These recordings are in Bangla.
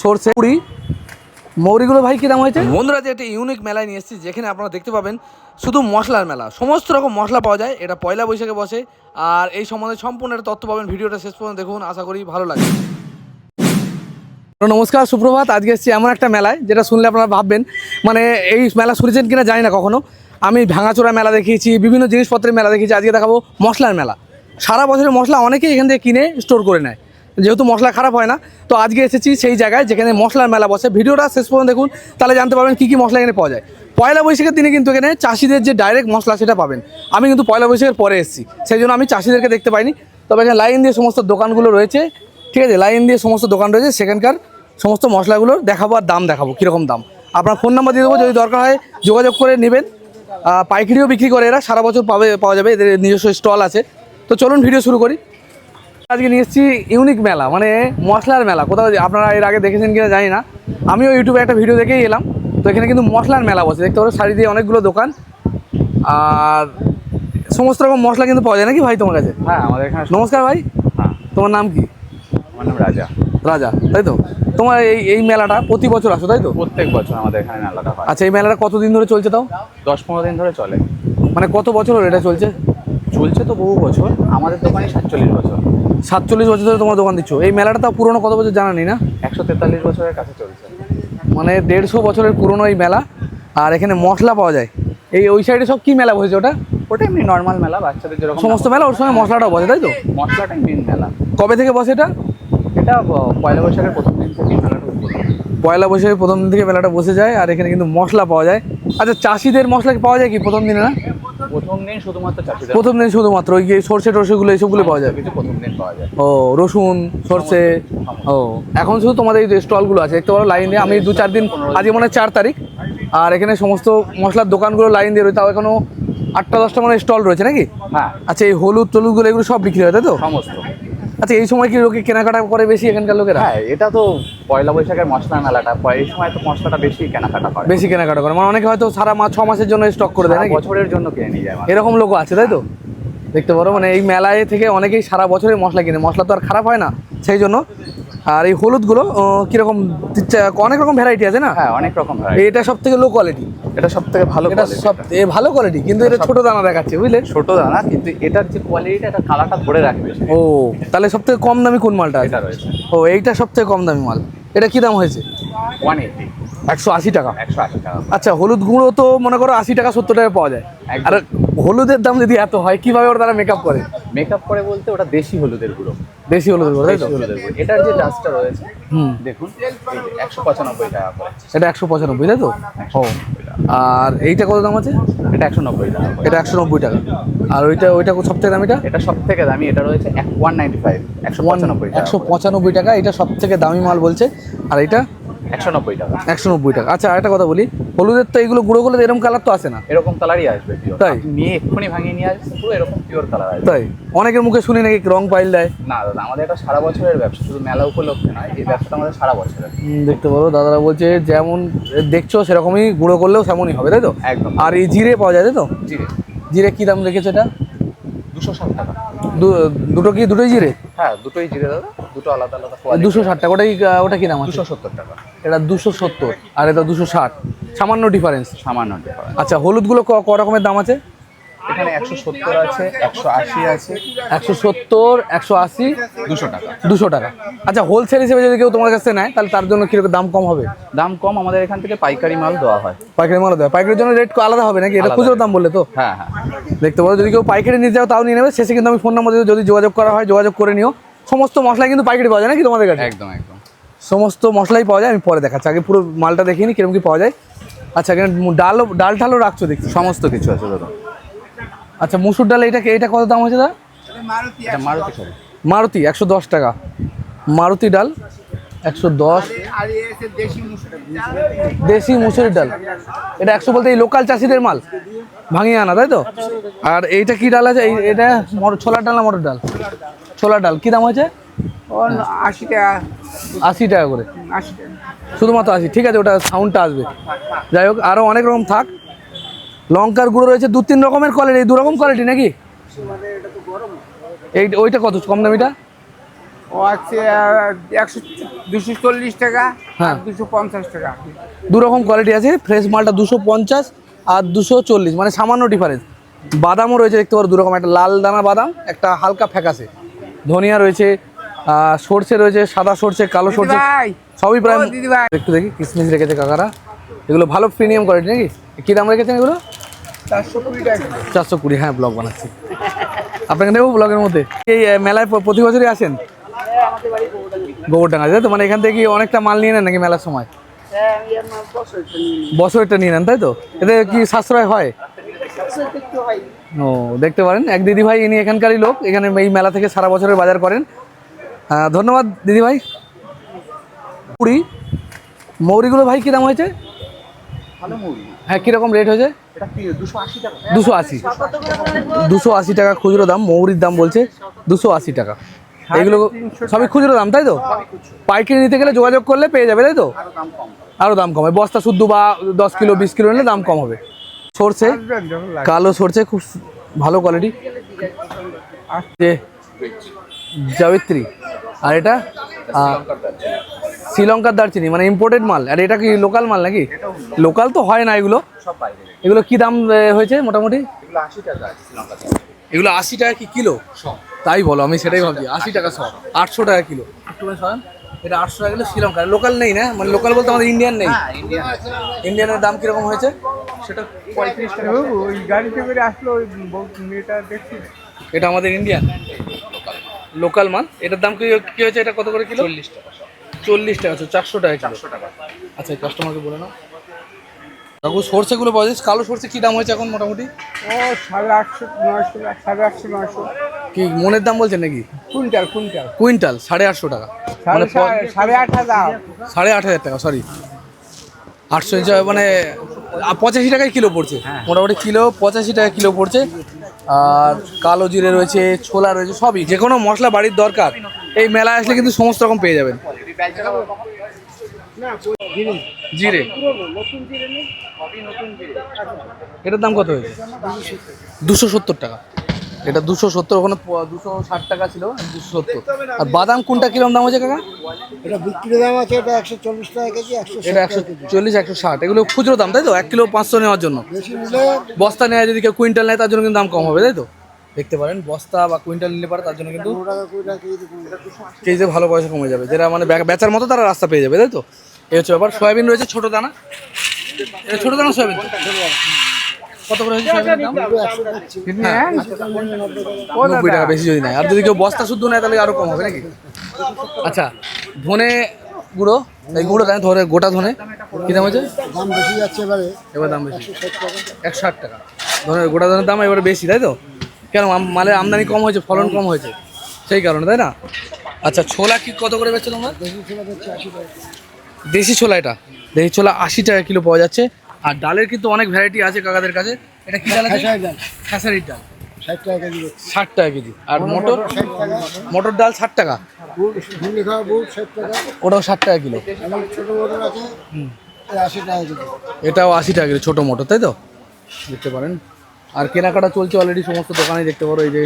সরষে পুরি মৌরিগুলো ভাই কী দাম হয়েছে? বন্ধুরা, যে একটা ইউনিক মেলায় নিয়ে এসেছি, যেখানে আপনারা দেখতে পাবেন শুধু মশলার মেলা, সমস্ত রকম মশলা পাওয়া যায়। এটা পয়লা বৈশাখে বসে, আর এই সম্বন্ধে সম্পূর্ণ একটা তথ্য পাবেন। ভিডিওটা শেষ পর্যন্ত দেখুন, আশা করি ভালো লাগে। নমস্কার, সুপ্রভাত। আজকে এসেছি এমন একটা মেলায় যেটা শুনলে আপনারা ভাববেন মানে এই মেলা শুনেছেন কিনা জানি না। কখনো আমি ভাঙাচোরা মেলা দেখিয়েছি, বিভিন্ন জিনিসপত্রের মেলা দেখিয়েছি। আজকে দেখাবো মশলার মেলা। সারা বছরের মশলা অনেকেই এখান থেকে কিনে স্টোর করে নেয়, যেহেতু মশলা খারাপ হয় না। তো আজকে এসেছি সেই জায়গায় যেখানে মশলার মেলা বসে। ভিডিওটা শেষ পর্যন্ত দেখুন, তাহলে জানতে পারবেন কী কী মশলা এখানে পাওয়া যায়। পয়লা বৈশাখের দিনে কিন্তু এখানে চাষিদের যে ডাইরেক্ট মশলা সেটা পাবেন। আমি কিন্তু পয়লা বৈশাখের পরে এসেছি, সেই জন্য আমি চাষিদেরকে দেখতে পাইনি। তবে এখানে লাইন দিয়ে সমস্ত দোকানগুলো রয়েছে, ঠিক আছে? লাইন দিয়ে সমস্ত দোকান রয়েছে, সেখানকার সমস্ত মশলাগুলোর দেখাবো আর দাম দেখাবো কীরকম দাম। আপনার ফোন নাম্বার দিয়ে দেবো, যদি দরকার হয় যোগাযোগ করে নেবেন। পাইকারিও বিক্রি করে এরা, সারা বছর পাওয়া যাবে, এদের নিজস্ব স্টল আছে। তো চলুন ভিডিও শুরু করি। আজকে নিয়ে এসেছি ইউনিক মেলা, মানে মশলার মেলা। কোথাও আপনারা এর আগে দেখেছেন কিনা জানি না, আমিও ইউটিউবে একটা ভিডিও দেখেই এলাম। তো এখানে কিন্তু মশলার মেলা বসে, দেখতে পারো শাড়ি দিয়ে অনেকগুলো দোকান, আর সমস্ত রকম মশলা কিন্তু পাওয়া যায় নাকি ভাই তোমার কাছে? হ্যাঁ, আমাদের এখানে। নমস্কার ভাই। হ্যাঁ, তোমার নাম কি? আমার নাম রাজা। রাজা, তাই তো? তোমার এই মেলাটা প্রতি বছর আসো, তাই তো? প্রত্যেক বছর আমাদের এখানে মেলাটা হয়। আচ্ছা, এই মেলাটা কতদিন ধরে চলছে তাও? 10-15 দিন ধরে চলে। মানে কত বছর হলো এটা চলছে? চলছে তো বহু বছর, আমাদের দোকানে 47 বছর। 47 বছর ধরে তোমার দোকান দিচ্ছ। এই মেলাটা তাও পুরনো কত বছর জানা নেই না? 143 বছরের কাছে চলছে। মানে 150 বছরের পুরনো এই মেলা। আর এখানে মশলা পাওয়া যায়। ওই সাইডে সব কি মেলা বসেছে ওটা? ওটা এমনি নর্মাল মেলা, বাচ্চাদের যেরকম সমস্ত মেলা, ওর সঙ্গে মশলাটাও বসে, তাই তো? মশলাটাই মেন মেলা। কবে থেকে বসে এটা? এটা পয়লা বৈশাখের প্রথম দিন থেকে মেলাটা উদ্বোধন। পয়লা বৈশাখের প্রথম দিন থেকে মেলাটা বসে যায়, আর এখানে কিন্তু মশলা পাওয়া যায়। আচ্ছা, চাষিদের মশলা কি পাওয়া যায় কি প্রথম দিনে? না, প্রথম দিন শুধুমাত্র চাষিদের। প্রথম দিন শুধুমাত্র ওই যে সর্ষে টর্ষেগুলো এইসবগুলো পাওয়া যায়। কিছু প্রথম দিন পাওয়া যায়। ও, রসুন, সর্ষে। ও, এখন শুধু তোমাদের এই স্টলগুলো আছে, দেখতে পারো লাইন দিয়ে। আমি 2-4 দিন, আজকে মনে হয় 4 তারিখ, আর এখানে সমস্ত মশলার দোকানগুলো লাইন দিয়ে রয়েছে। তাও এখনো 8টা-10টা মানে স্টল রয়েছে নাকি? হ্যাঁ। আচ্ছা, এই হলুদ টলুদগুলো এগুলো সব বিক্রি হয়, তাই তো? সমস্ত। আচ্ছা, এই সময় কি লোকে কেনাকাটা করে বেশি এখানকার লোকেরা? হ্যাঁ, এটা তো পয়লা বৈশাখের মশলা মেলাটা, এই সময় তো মশলাটা বেশি কেনাকাটা করে। বেশি কেনাকাটা করে, মানে অনেকে হয়তো সারা 6 মাসের জন্য স্টক করে দেয় সারা নাকি? বছরের জন্য কিনে নিয়ে যায় মানুষ। এরকম লোক আছে, তাই তো? দেখতে পারো, মানে এই মেলায় থেকে অনেকেই সারা বছরের মশলা কিনে। মশলা তো আর খারাপ হয় না, সেই জন্য। আর এই হলুদগুলো কীরকম? অনেক রকম ভ্যারাইটি আছে না? হ্যাঁ, অনেক রকম ভ্যারাইটি। এটা সব থেকে লো কোয়ালিটি। এটা সব থেকে ভালো এটা quality সব ভালো কোয়ালিটি, কিন্তু এটা ছোট দানা দেখাচ্ছে, বুঝলেন? ছোট দানা, কিন্তু এটার যে কোয়ালিটিটা, এটা কালারটা ধরে রাখবে। ও, তাহলে সব থেকে কম দামি কোন মালটা এটা রয়েছে। ও, এইটা সব থেকে কম দামি মাল। এটা কি দাম হয়েছে? 180। 180 টাকা। 180 টাকা। আচ্ছা, হলুদ গুঁড়ো তো মনে করো 80 টাকা 70 টাকা পাওয়া যায়। একদম। আর হলুদের দাম যদি এত হয়, কিভাবে ওরা তারা মেকআপ করে? মেকআপ করে বলতে, ওটা দেশি হলুদের গুঁড়ো। দেশি হলুদের গুঁড়ো, তাই তো? দেশি হলুদের গুঁড়ো। এটার যে ডাস্টটা রয়েছে, দেখুন, এই যে 195 টাকা করে। এটা 195, তাই তো? ও, আর এইটা কত দাম আছে? এটা 190 টাকা করে। এটা 190 টাকা। আর ওইটা সব থেকে দামিটা? এটা সব থেকে দামি। এটা রয়েছে 195, 195 টাকা। 195 টাকা, এটা সব থেকে দামি মাল বলছে। আর এটা 190 টাকা। 190 টাকা। আচ্ছা, আরেকটা কথা বলি, হলুদের তো এইগুলো গুঁড়ো করলে এরকম কালার তো আসে না? এরকম কালারই আসবে পিওর। তাই? নিয়ে এক্ষুনি ভাঙিয়ে নিয়ে আসবে, পুরো এরকম পিওর কালার আসবে। তাই? অনেকের মুখে শুনি নাকি রং পাইল দেয়। না দাদা, আমাদের এটা সারা বছরের ব্যবসা, শুধু মেলা উপলক্ষে নয়। এই ব্যবসাটা আমাদের সারা বছরের। দেখতে পারো, দাদারা বলছে যেমন দেখছো সেরকমই গুঁড়ো করলেও সেমনই হবে, তাই তো? একদম। আর এই জিরে পাওয়া যায়, তাই তো? জিরে। জিরে কি দাম রেখেছে এটা? 260 টাকা। দুটোই জিরে? হ্যাঁ, দুটোই জিরে দাদা, দুটো আলাদা আলাদা। 260 টাকা। ওটা কি দাম আছে? 270 টাকা। এটা 270 আর এটা 260, সামান্য ডিফারেন্স। সামান্য ডিফারেন্স। আচ্ছা, হলুদগুলো ক রকমের দাম আছে? এখানে 170 আছে, 180 আছে। 170, 180, 200 টাকা। 200 টাকা। আচ্ছা, হোলসেল হিসেবে যদি কেউ তোমার কাছে নেয়, তাহলে তার জন্য কিরকম দাম কম হবে? দাম কম, আমাদের এখান থেকে পাইকারি মাল দেওয়া হয়। পাইকারি মাল দেয়? পাইকারির জন্য রেট আলাদা হবে নাকি? এটা আলাদা। খুচরো দাম বললে তো? হ্যাঁ হ্যাঁ। দেখতে পারো, যদি কেউ পাইকারি নিতে যাও তাও নিয়ে নেবে। শেষে কিন্তু আমি ফোন নাম্বার যদি যোগাযোগ করা হয়, যোগাযোগ করে নিও। সমস্ত মশলাই কিন্তু পাইকারি পাওয়া যায় নাকি তোমাদের কাছে? একদম একদম। সমস্ত মশলাই পাওয়া যায়। আমি পরে দেখাচ্ছি, আগে পুরো মালটা দেখিয়ে নিই কিরকম কি পাওয়া যায়। আচ্ছা, এখানে ডাল ঠালও রাখছো দেখছি? সমস্ত কিছু আছে দাদা। আচ্ছা, মুসুর ডাল এটা কত দাম হয়েছে দাদা? এটা মারুতি সরি। মারুতি 110 টাকা। মারুতি ডাল 110। দেশি মুসুরির ডাল, এটা 100 বলতে এই লোকাল চাষিদের মাল, ভাঙিয়ে আনা, তাই তো? আর এইটা কি ডাল আছে? এটা ছোলার ডাল না মটর ডাল? ছোলার ডাল কি দাম হয়েছে? 80 টাকা। 80 টাকা করে। 80 টাকা শুধুমাত্র 80? ঠিক আছে, ওটা সাউন্ডটা আসবে। যাই হোক, আরও অনেক রকম থাক। লঙ্কার গুঁড়ো রয়েছে 2-3 রকমের কোয়ালিটি। এই 2 রকম কোয়ালিটি নাকি? ওইটা কত কম দামিটা? ও আছে 240 টাকা। হ্যাঁ। 250 টাকা। দু রকম কোয়ালিটি আছে, ফ্রেশ মালটা 250 আর 240, মানে সামান্য ডিফারেন্স। বাদামও রয়েছে দেখতে পারো দু রকম, একটা লাল দানা বাদাম, একটা হালকা ফ্যাকাশে। ধনিয়া রয়েছে, সর্ষে রয়েছে, সাদা সর্ষে, কালো সর্ষে, ভাই সবই প্রায়। ও দিদি ভাই, একটু দেখি কিসমিস রেখেছে কাকারা, এগুলো ভালো প্রিমিয়াম কোয়ালিটি নাকি? কী দাম রেখেছেন এগুলো? 420 টাকা। 420, হ্যাঁ ব্লগ বানাচ্ছি আপনাকে নেবো ব্লগের মধ্যে। এই মেলায় প্রতি বছরই আসেন? গোবরডাঙ্গা, তাই তো? মানে এখান থেকে কি অনেকটা মাল নিয়ে নেন নাকি মেলার সময়? বছরটা নিয়ে নেন তাই তো? এতে কি সাশ্রয় হয়? ও, দেখতে পারেন এক দিদি ভাই, ইনি এখানকারই লোক, এখানে এই মেলা থেকে সারা বছরের বাজার করেন। ধন্যবাদ দিদি ভাই। পুরি মৌরিগুলো ভাই কী দাম হয়েছে? ভালো মুড়ি, হ্যাঁ, কীরকম রেট হয়েছে? এটা কি 280 টাকা। 280, 280 টাকা খুচরো দাম। মৌরির দাম বলছে 280 টাকা। এগুলো সবই খুচরো দাম তাই তো? পাইকারি নিতে গেলে যোগাযোগ করলে পেয়ে যাবে তাই তো? আরো দাম কম। আরও দাম কমে, বস্তা শুদ্ধ বা 10 কিলো 20 কিলো নিলে দাম কম হবে। সরষে, কালো সরষে, খুব ভালো কোয়ালিটি। জাবিত্রী, আর এটা শ্রীলঙ্কার দারচিনি, মানে ইম্পোর্টেড মাল। আর এটা কি লোকাল মাল নাকি? লোকাল তো হয় না এগুলো। সব বাইরে। এগুলো কি দাম হয়েছে মোটামুটি? এগুলো 80 টাকা আছে শ্রীলঙ্কা। এগুলো 80 টাকা কি কিলো? তাই বলো, আমি সেটাই ভাবছি। 80 টাকা সব, 800 টাকা কিলো। একটু সরান, এটা 800 টাকা কিলো শ্রীলঙ্কার। লোকাল নেই না, মানে লোকাল বলতে আমাদের ইন্ডিয়ান নেই। হ্যাঁ, ইন্ডিয়ান আছে। ইন্ডিয়ানের দাম কিরকম হয়েছে? সেটা 35 টাকা। ওই গাড়িতে করে আসলো, ওই মেয়েটা দেখছি। এটা আমাদের ইন্ডিয়ান লোকাল মাল। এটার দাম কি হয়েছে? এটা কত করে কিলো? 40 টাকা। 40 টাকা, 400 টাকা কিলো। 400 টাকা। আচ্ছা, কাস্টমারকে বলে নাও। কাকু, সরষেগুলো পাওয়া যায়, কালো সরষে কী দাম হয়েছে এখন মোটামুটি? ও 850, 900, 850, 900 কি মনের দাম বলছেন নাকি? Quintal quintal. কুইন্টাল 850 টাকা, মানে 8,500। 8,500 টাকা, সরি 800 মানে 85 টাকায় কিলো পড়ছে মোটামুটি। কিলো 85 টাকা কিলো পড়ছে। আর কালো জিরে রয়েছে, ছোলা রয়েছে, সবই যে কোনো মশলা বাড়ির দরকার এই মেলায় আসলে কিন্তু সমস্ত রকম পেয়ে যাবেন। জিরে, এটার দাম কত হয়েছে? 270 টাকা। এটা 270, ওখানে 260 টাকা ছিল, 270। আর বাদাম কোনটা কিরকম দাম হয়েছে কাকা? এটা বিক্রি দাম আছে, এটা 140 টাকা কেজি, 160 এটা টাকা কেজি। 140, 160। এগুলো খুচরো দাম তাই তো? 1 কিলো 500 নেওয়ার জন্য। বেশি নিলে বস্তা নেওয়া যদি কেউ কুইন্টাল নেয় তার জন্য কিন্তু দাম কম হবে তাই তো? দেখতে পারেন, বস্তা বা কুইন্টাল নিলে পারে তার জন্য কিন্তু 15 টাকা 20 টাকা কেজি কমে যাবে। কেজিতে ভালো পয়সা কমে যাবে। যারা মানে বেচার মতো তারা রাস্তা পেয়ে যাবে তাই তো? এই হচ্ছে ব্যাপার। সয়াবিন রয়েছে ছোটো দানা, এটা ছোটো দানা সয়াবিন কত করে হয়েছে সয়াবিনের দাম? 100 যাচ্ছে। হ্যাঁ, 90 টাকা, বেশি যদি নেয়। আর যদি কেউ বস্তা শুদ্ধ নেয় তাহলে আরও কম হবে নাকি? আচ্ছা, ধনে গুঁড়ো, এই গুঁড়ো দেন, ধরে গোটা ধনে কী দাম হয়েছে? দাম বেশি যাচ্ছে এবারে, এবার দাম বেশি, 160 টাকা। 160 টাকা। ধরে গোটা ধনের দাম এবারে বেশি তাই তো? কেন? মালের আমদানি কম হয়েছে, ফলন কম হয়েছে, সেই কারণে তাই না? আচ্ছা, ছোলা কি কত করে বেচছো তোমরা? বেশি ছোলা যাচ্ছে 80 টাকা। দেশি ছোলা, এটা দেশি ছোলা 80 টাকা কিলো পাওয়া যাচ্ছে। আর ডালের কিন্তু অনেক ভ্যারাইটি আছে কাকাদের কাছে। এটা কি ডাল আছে? খেসারি ডাল খেসারির ডাল 60 টাকা কেজি যাচ্ছে। 60 টাকা কেজি। আর মটর, 60 টাকা। মটর ডাল 60 টাকা, গুড়, ঝুলি খাওয়া গুড় 60 টাকা। ওটাও 60 টাকা কিলো। এমন ছোট মোটর আছে, এটা 80 টাকা কেজি। এটাও 80 টাকা কিলো, ছোটো মটর তাই তো? দেখতে পারেন। আর কেনাকাটা চলছে অলরেডি, সমস্ত দোকানে দেখতে পারো। এই যে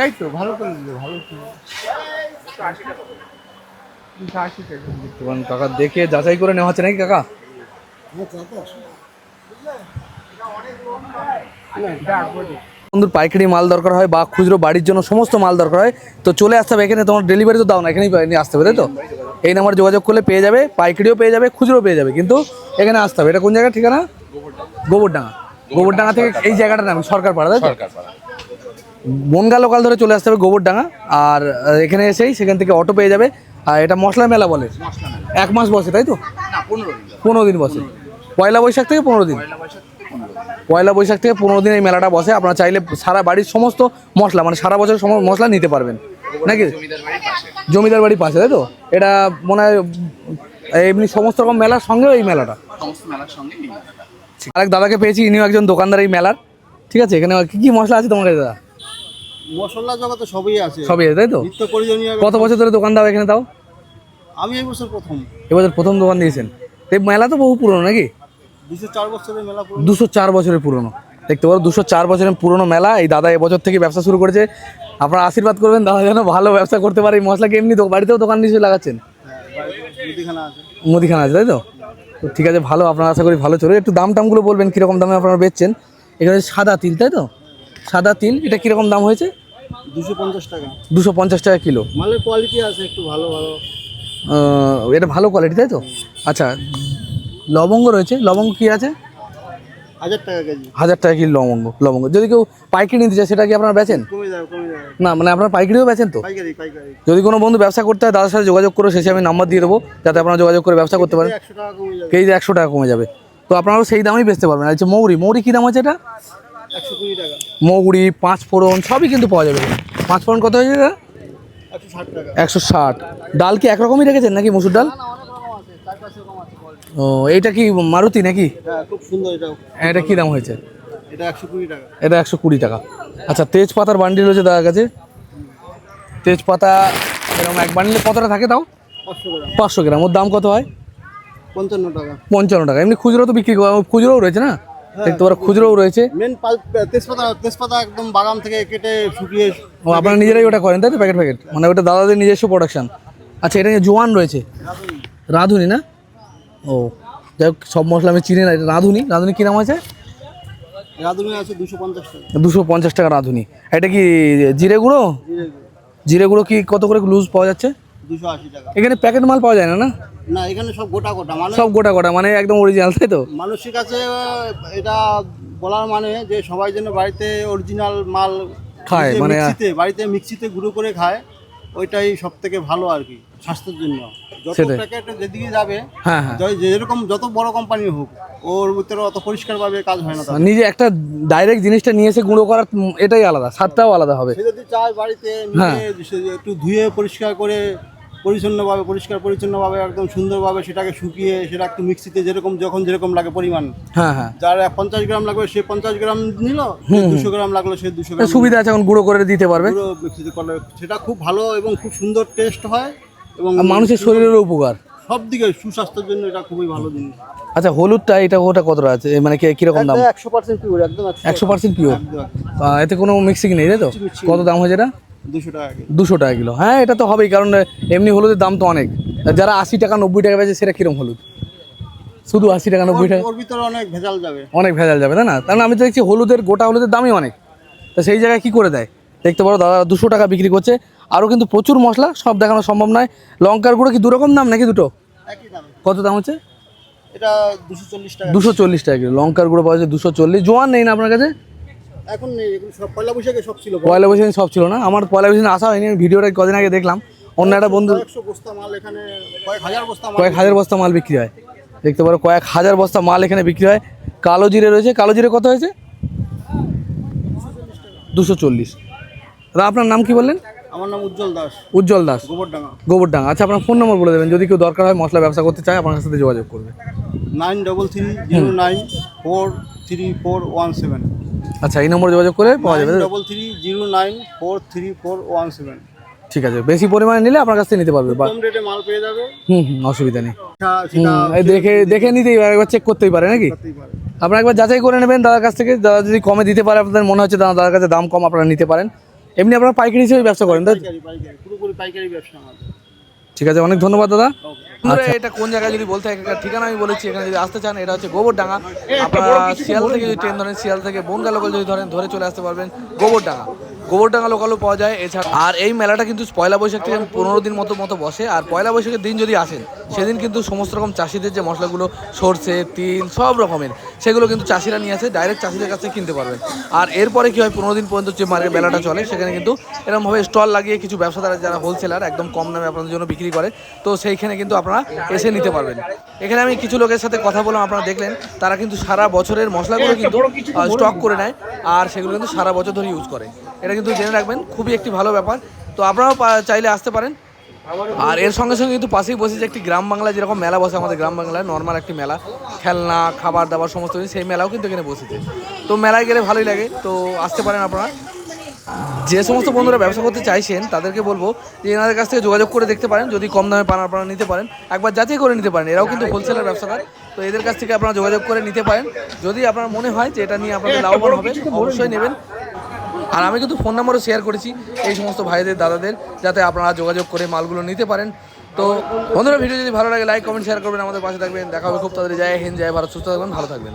এই তো ভালো করে দিল, ভালো করে 80 টাকা। দেখতে পারেন, কাকা দেখে যাচাই করে নেওয়া হচ্ছে নাকি কাকা? হ্যাঁ, তা তো আছে। বন্ধুর পাইকারি মাল দরকার হয় বা খুচরো বাড়ির জন্য সমস্ত মাল দরকার হয় তো চলে আসতে হবে এখানে। তোমার ডেলিভারি তো দাও না, এখানেই নিয়ে আসতে হবে তাই তো? এই নাম্বারে যোগাযোগ করলে পেয়ে যাবে, পাইকারিও পেয়ে যাবে, খুচরো পেয়ে যাবে, কিন্তু এখানে আসতে হবে। এটা কোন জায়গার ঠিকানা? গোবরডাঙ্গা। গোবরডাঙ্গা থেকে এই জায়গাটার নাম সরকারপাড়া তাই তো? বনগা লোকাল ধরে চলে আসতে হবে গোবরডাঙ্গা। আর এখানে এসেই সেখান থেকে অটো পেয়ে যাবে। আর এটা মশলা মেলা বলে, 1 মাস বসে তাই তো? না, 15 দিন। 15 দিন বসে। পয়লা বৈশাখ থেকে 15 দিন। পয়লা বৈশাখ থেকে 15 দিন এই মেলাটা বসে। আপনারা চাইলে সারা বাড়ির সমস্ত মশলা, মানে সারা বছর মশলা নিতে পারবেন নাকি? জমিদার বাড়ির পাশে। জমিদার বাড়ির পাশে তাই তো? এটা মনে হয় এমনি সমস্ত রকম মেলার সঙ্গেও এই মেলাটা। সমস্ত মেলার সঙ্গে মিলে। আরেক দাদাকে পেয়েছি, ইনিও একজন দোকানদার এই মেলার। ঠিক আছে, এখানে কি কি মশলা আছে তোমার কাছে দাদা? মশলা জগতে সবই আছে, সবই আছে তাই তো? নিত্য প্রয়োজনীয়। কত বছর ধরে দোকান দাও এখানে তাও? আমি এই বছর প্রথম। এবছর প্রথম দোকান দিয়েছেন? এই মেলা তো বহু পুরনো নাকি? 204 বছরের মেলা পুরো। 204 বছরের পুরনো। দেখতে পারো 204 বছরের পুরনো মেলা। এই দাদা এবছর থেকে ব্যবসা শুরু করেছে। আপনারা আশীর্বাদ করবেন দাদা যেন ভালো ব্যবসা করতে পারে। এই মশলাকে এমনি বাড়িতেও দোকান নিচে লাগাচ্ছেন? মুদিখানা আছে। মুদিখানা আছে তাই তো? তো ঠিক আছে, ভালো, আপনার আশা করি ভালো চলে। একটু দাম টামগুলো বলবেন কীরকম দামে আপনারা বেচছেন? এখানে সাদা তিল তাই তো? সাদা তিল এটা কীরকম দাম হয়েছে? 250 টাকা। 250 টাকা কিলো। মালের কোয়ালিটি আছে একটু ভালো ভালো। এটা ভালো কোয়ালিটি তাই তো? আচ্ছা, লবঙ্গ রয়েছে, লবঙ্গ কী আছে? 1000 টাকা কেজি। 1000 টাকা কিলো লবঙ্গ। যদি কেউ পাইকারি নিতে চায় সেটা কি আপনারা বেচেন? কমে যাবে। না মানে আপনারা পাইকারিও বেচেন তো? পাইকারি। যদি কোনো বন্ধু ব্যবসা করতে হয় দাদার সাথে যোগাযোগ করে, শেষে আমি নাম্বার দিয়ে দেবো, যাতে আপনারা যোগাযোগ করে ব্যবসা করতে পারেন। 100 টাকা কমে যাবে। কেজি 100 টাকা কমে যাবে, তো আপনারাও সেই দামেই বেচতে পারবেন। আচ্ছা, মৌরি কী দাম আছে এটা? 120 টাকা। মৌরি, 5 ফোড়ন সবই কিন্তু পাওয়া যাবে। 5 ফোড়ন কত হয়েছে এটা? 160 টাকা। 160। ডাল কি একরকমই রেখেছেন নাকি মসুর ডাল? অনেক রকম আছে, 4-5 রকম আছে কোয়ালিটি। ও, এইটা কি মারুতি নাকি? হ্যাঁ, খুব সুন্দর এটাও। এটা কী দাম হয়েছে? এটা 120 টাকা। এটা 120 টাকা। আচ্ছা, তেজপাতার বান্ডিল রয়েছে দাদার কাছে। তেজপাতা এরকম এক বান্ডিলে কতটা থাকে তাও? 500 গ্রাম। 500 গ্রাম। ওর দাম কত হয়? 55 টাকা। 55 টাকা। এমনি খুচরো তো বিক্রি করে, খুচরোও রয়েছে না? দেখতে পারো খুচরোও রয়েছে। মেন তেজপাতা একদম বাগান থেকে কেটে শুকিয়ে। ও, আপনারা নিজেরাই ওটা করেন তাই তো? প্যাকেট মানে ওটা দাদাদের নিজস্ব প্রোডাকশন। আচ্ছা, এটা জোয়ান রয়েছে, রাঁধুনি না? ও, যাই হোক, সব মশলা আমি চিনি না। এটা রাঁধুনি কী দাম আছে? রাঁধুনি আছে 250 টাকা। 250 টাকা রাঁধুনি। এটা কি জিরে গুঁড়ো? জিরে গুঁড়ো কি কত করে লুজ পাওয়া যাচ্ছে? 280 টাকা। এখানে প্যাকেট মাল পাওয়া যায় না? না, না, এখানে সব গোটা মানে সব গোটা মানে একদম অরিজিনাল তাই তো? মানুষের কাছে এটা বলার মানে যে সবাই যেন বাড়িতে অরিজিনাল মাল খায়, নিজে মানে বাড়িতে মিক্সিতে গুঁড়ো করে খায়, ওইটাই সব থেকে ভালো আর কি স্বাস্থ্যের জন্য। যত সেটাই। প্যাকেট যেদিকে যাবে, হ্যাঁ হ্যাঁ, যেরকম যত বড় কোম্পানি হোক, ওর ভিতরে অত পরিষ্কারভাবে কাজ হয় না তার। নিজে একটা ডাইরেক্ট জিনিসটা নিয়ে এসে গুঁড়ো করার এটাই আলাদা, স্বাদটাও আলাদা হবে। সে যদি চায় বাড়িতে হ্যাঁ। নিজে সে একটু ধুয়ে পরিষ্কার করে পরিষ্কার পরিচ্ছন্নভাবে একদম সুন্দরভাবে সেটাকে শুকিয়ে সেটা একটু মিক্সিতে যেরকম লাগে পরিমাণ, হ্যাঁ, যার 50 গ্রাম লাগবে সে 50 গ্রাম নিল, 200 গ্রাম লাগলো সে 200 গ্রাম সুবিধা আছে, এখন গুঁড়ো করে দিতে পারবে। পুরো মিক্সিতে করলে সেটা খুব ভালো এবং খুব সুন্দর টেস্ট হয় এবং আর মানুষের শরীরেরও উপকার। সব দিকে সুস্বাস্থ্যের জন্য এটা খুবই ভালো জিনিস। আচ্ছা, হলুদটা ওটা কতটা আছে, মানে কিরকম দাম? 100% পিওর, একদম 100% পিওর। এতে কোনো মিক্সিং নেই তাই তো? কত দাম হয়েছে এটা? 200 টাকা কেজি। 200 টাকা কিলো। হ্যাঁ, এটা তো হবেই, কারণ এমনি হলুদের দাম তো অনেক। যারা 80 টাকা 90 টাকা বেচে সেটা কিরম হলুদ? শুধু 80 টাকা 90 টাকা, ওর ভিতরে অনেক ভেজাল যাবে। অনেক ভেজাল যাবে তাই না? কারণ আমি তো দেখছি গোটা হলুদের দামই অনেক। তো সেই জায়গায় কী করে দেয় দেখতে পারো, দাদা 200 টাকা বিক্রি করছে। আরও কিন্তু প্রচুর মশলা, সব দেখানো সম্ভব নয়। লঙ্কার গুঁড়ো কি দুরকম দাম নাকি দুটো? একই দাম। কত দাম হচ্ছে? এটা 240 টাকা। 240 টাকা কিলো লঙ্কার গুঁড়ো পাওয়া যাচ্ছে 240। জোয়ান নেই না আপনার কাছে? এখন নেই, এগুলো সব পয়লা বৈশাখে সব ছিল। পয়লা বৈশাখে সব ছিল না? আমার পয়লা বৈশাখে আসা হয়নি, আমি ভিডিওটা কদিন আগে দেখলাম। অন্য একটা বন্ধু, কয়েকশো বস্তা মাল এখানে, কয়েক হাজার বস্তা মাল। কয়েক হাজার বস্তা মাল বিক্রি হয়। দেখতে পারো কয়েক হাজার বস্তা মাল এখানে বিক্রি হয়। কালো জিরে রয়েছে, কালো জিরে কত হয়েছে? 240। দাদা, আপনার নাম কি বললেন? আমার নাম উজ্জ্বল দাস, উজ্জ্বল দাস, গোবরডাঙ্গা। গোবরডাঙ্গা। আচ্ছা, আপনার ফোন নম্বর বলে দেবেন, যদি কেউ দরকার হয় মশলা ব্যবসা করতে চায় আপনার সাথে যোগাযোগ করবে। 9330943417। আচ্ছা, এই নম্বরে যোগাযোগ করে পাওয়া যাবে। 9330943417। ঠিক আছে, বেশি পরিমাণে নিলে আপনার কাছ থেকে নিতে পারবে। কম রেটে মাল পেয়ে যাবে। অসুবিধা নেই। সেটা এই দেখে নিতেই পারে, একবার চেক করতেই পারে নাকি? করতেই পারে। আপনারা একবার যাচাই করে নেবেন দাদার কাছ থেকে। দাদা যদি কমে দিতে পারে, আপনাদের মনে হচ্ছে দাদার কাছে দাম কম, আপনারা নিতে পারেন। এমনি আপনারা পাইকারি হিসেবে ব্যবসা করেন তাই তো? পাইকারি, পুরোপুরি পাইকারি ব্যবসা আমাদের। ঠিক আছে, অনেক ধন্যবাদ দাদা। আচ্ছা, এটা কোন জায়গায় যদি বলতে হয়, এখানকার ঠিকানা আমি বলেছি। এখানে যদি আসতে চান, এটা হচ্ছে গোবরডাঙ্গা। আপনারা শিয়াল থেকে যদি ট্রেন ধরেন, শিয়াল থেকে বনগা লোকাল যদি ধরে চলে আসতে পারবেন গোবরডাঙ্গা লোকালও পাওয়া যায়। এছাড়া আর এই মেলাটা কিন্তু পয়লা বৈশাখ থেকে 15 দিন মতো বসে। আর পয়লা বৈশাখের দিন যদি আসেন, সেদিন কিন্তু সমস্ত রকম চাষিদের যে মশলাগুলো, সরষে, তিল, সব রকমের, সেগুলো কিন্তু চাষিরা নিয়ে আসে, ডাইরেক্ট চাষিদের কাছ থেকে কিনতে পারবেন। আর এরপরে কি হয়, 15 দিন পর্যন্ত যে মেলাটা চলে, সেখানে কিন্তু এরকমভাবে স্টল লাগিয়ে কিছু ব্যবসাদার যারা হোলসেলার একদম কম দামে আপনাদের জন্য বিক্রি করে, তো সেইখানে কিন্তু আপনারা এসে নিতে পারবেন। এখানে আমি কিছু লোকের সাথে কথা বললাম, আপনারা দেখলেন, তারা কিন্তু সারা বছরের মশলাগুলো কিন্তু স্টক করে নেয়, আর সেগুলো কিন্তু সারা বছর ধরে ইউজ করে। এটা কিন্তু জেনে রাখবেন, খুবই একটি ভালো ব্যাপার। তো আপনারাও চাইলে আসতে পারেন। আর এর সঙ্গে সঙ্গে কিন্তু পাশেই বসেছে একটি গ্রাম বাংলায় যেরকম মেলা বসে আমাদের গ্রাম বাংলায়, নর্মাল একটি মেলা, খেলনা, খাবার দাবার সমস্ত কিছু, সেই মেলাও কিন্তু এখানে বসেছে। তো মেলায় গেলে ভালোই লাগে, তো আসতে পারেন আপনারা। যে সমস্ত বন্ধুরা ব্যবসা করতে চাইছেন তাদেরকে বলবো যে এনাদের কাছ থেকে যোগাযোগ করে দেখতে পারেন, যদি কম দামে পান আপনারা নিতে পারেন, একবার যাচাই করে নিতে পারেন। এরাও কিন্তু হোলসেলার ব্যবসাদার, তো এদের কাছ থেকে আপনারা যোগাযোগ করে নিতে পারেন। যদি আপনার মনে হয় যে এটা নিয়ে আপনাদের লাভবান হবে, অবশ্যই নেবেন। আর আমি কিন্তু ফোন নাম্বারও শেয়ার করেছি এই সমস্ত ভাইদের, দাদাদের, যাতে আপনারা যোগাযোগ করে মালগুলো নিতে পারেন। তো বন্ধুরা ভিডিও যদি ভালো লাগে লাইক কমেন্ট শেয়ার করবেন, আমাদের পাশে থাকবেন। দেখা হবে খুব তাড়াতাড়ি। জয় হিন্দ, জয় ভারত, সুস্থ থাকবেন, ভালো থাকবেন।